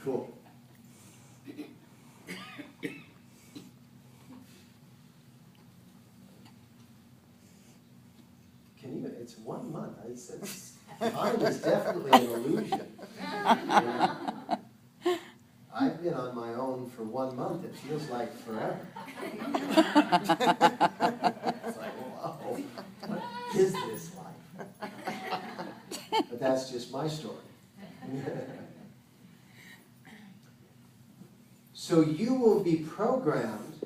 Cool. Can you, it's 1 month. I said, time is definitely an illusion. Yeah. I've been on my own for 1 month. It feels like forever. It's like, whoa, what is this life? But that's just my story. So you will be programmed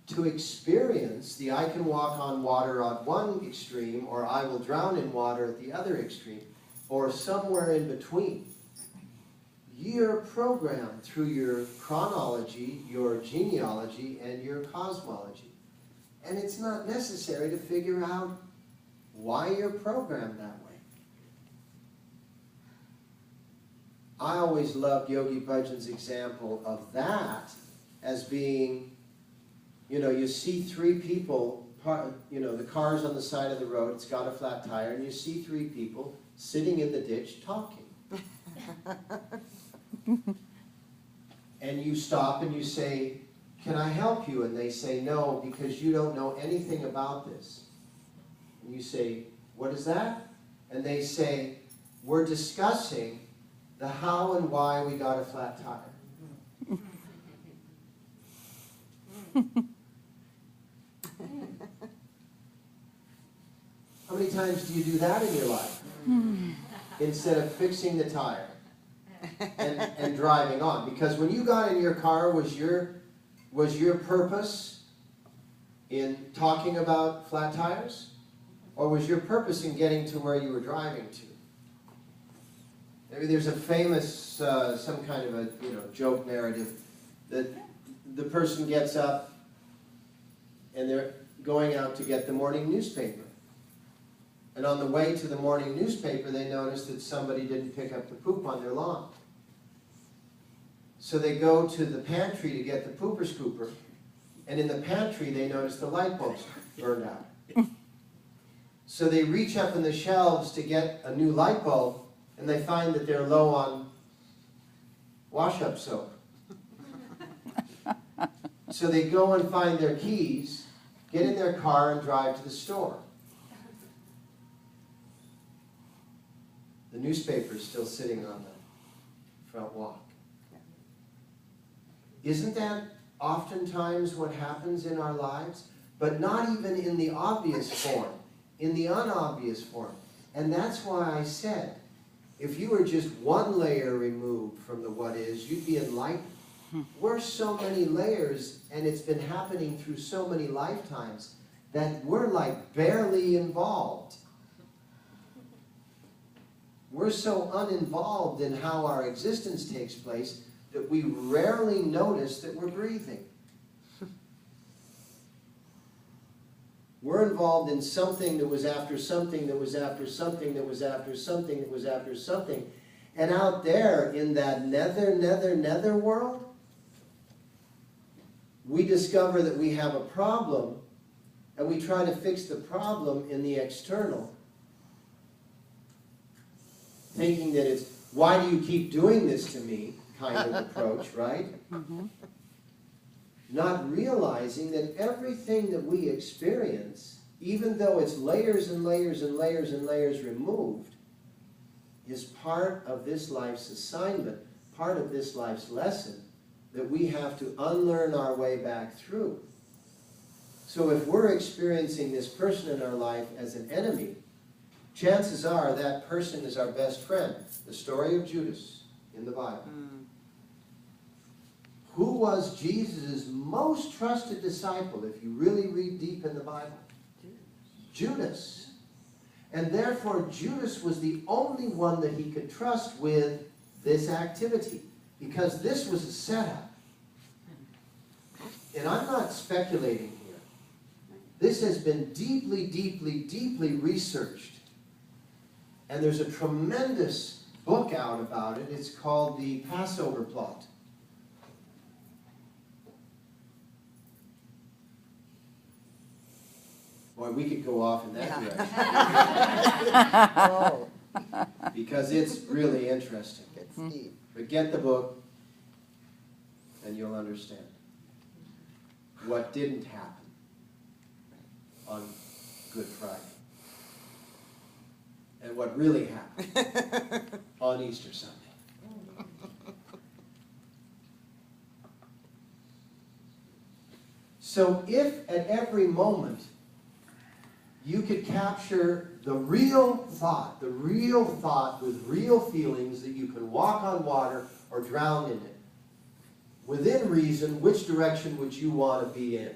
to experience the I can walk on water on one extreme, or I will drown in water at the other extreme, or somewhere in between. You're programmed through your chronology, your genealogy, and your cosmology. And it's not necessary to figure out why you're programmed that way. I always loved Yogi Bhajan's example of that as being, you know, you see three people, you know, the car's on the side of the road, it's got a flat tire, and you see three people sitting in the ditch talking. And you stop and you say, can I help you? And they say, no, because you don't know anything about this. And you say, what is that? And they say, we're discussing the how and why we got a flat tire. How many times do you do that in your life? Instead of fixing the tire and driving on. Because when you got in your car, was your purpose in talking about flat tires? Or was your purpose in getting to where you were driving to? Maybe there's a famous, some kind of a joke narrative that the person gets up and they're going out to get the morning newspaper. And on the way to the morning newspaper, they notice that somebody didn't pick up the poop on their lawn. So they go to the pantry to get the pooper scooper, and in the pantry they notice the light bulbs burned out. So they reach up in the shelves to get a new light bulb, and they find that they're low on wash-up soap. So they go and find their keys, get in their car, and drive to the store. The newspaper is still sitting on the front walk. Isn't that oftentimes what happens in our lives? But not even in the obvious form, in the unobvious form. And that's why I said, if you were just one layer removed from the what is, you'd be enlightened. We're so many layers, and it's been happening through so many lifetimes, that we're like barely involved. We're so uninvolved in how our existence takes place that we rarely notice that we're breathing. We're involved in something that was after something that was after something that was after something that was after something. And out there in that nether world, we discover that we have a problem, and we try to fix the problem in the external, thinking that it's, why do you keep doing this to me, kind of approach, right? Not realizing that everything that we experience, even though it's layers and layers and layers and layers removed, is part of this life's assignment, part of this life's lesson, that we have to unlearn our way back through. So if we're experiencing this person in our life as an enemy, chances are that person is our best friend. The story of Judas in the Bible. Who was Jesus' most trusted disciple, if you really read deep in the Bible? Judas. And therefore, Judas was the only one that he could trust with this activity, because this was a setup. And I'm not speculating here. This has been deeply, deeply, deeply researched. And there's a tremendous book out about it. It's called The Passover Plot. Boy, we could go off in that direction. Because it's really interesting. It's deep. But get the book, and you'll understand what didn't happen on Good Friday. And what really happened on Easter Sunday. So if at every moment you could capture the real thought with real feelings, that you can walk on water or drown in it, within reason, which direction would you want to be in?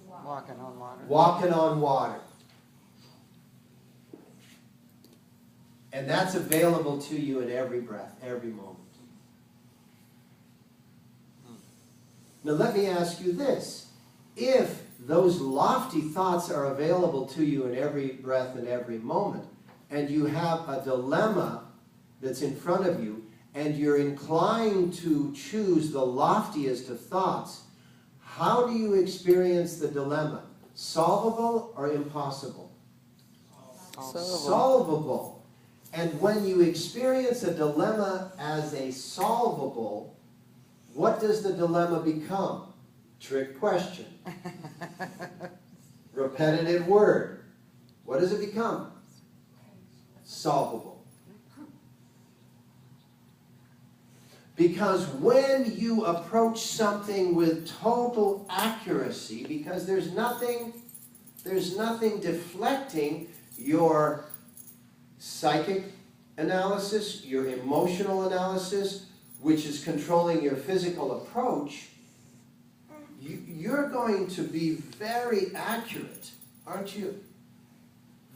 Walking on water. Walking on water. And that's available to you in every breath, every moment. Now let me ask you this. If those lofty thoughts are available to you in every breath and every moment, and you have a dilemma that's in front of you, and you're inclined to choose the loftiest of thoughts, how do you experience the dilemma? Solvable or impossible? Solvable. And when you experience a dilemma as a solvable, what does the dilemma become? Trick question. Repetitive word. What does it become? Solvable. Because when you approach something with total accuracy, because there's nothing deflecting your psychic analysis, your emotional analysis, which is controlling your physical approach, you're going to be very accurate, aren't you?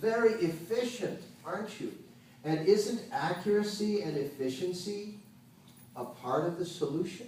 Very efficient, aren't you? And isn't accuracy and efficiency a part of the solution?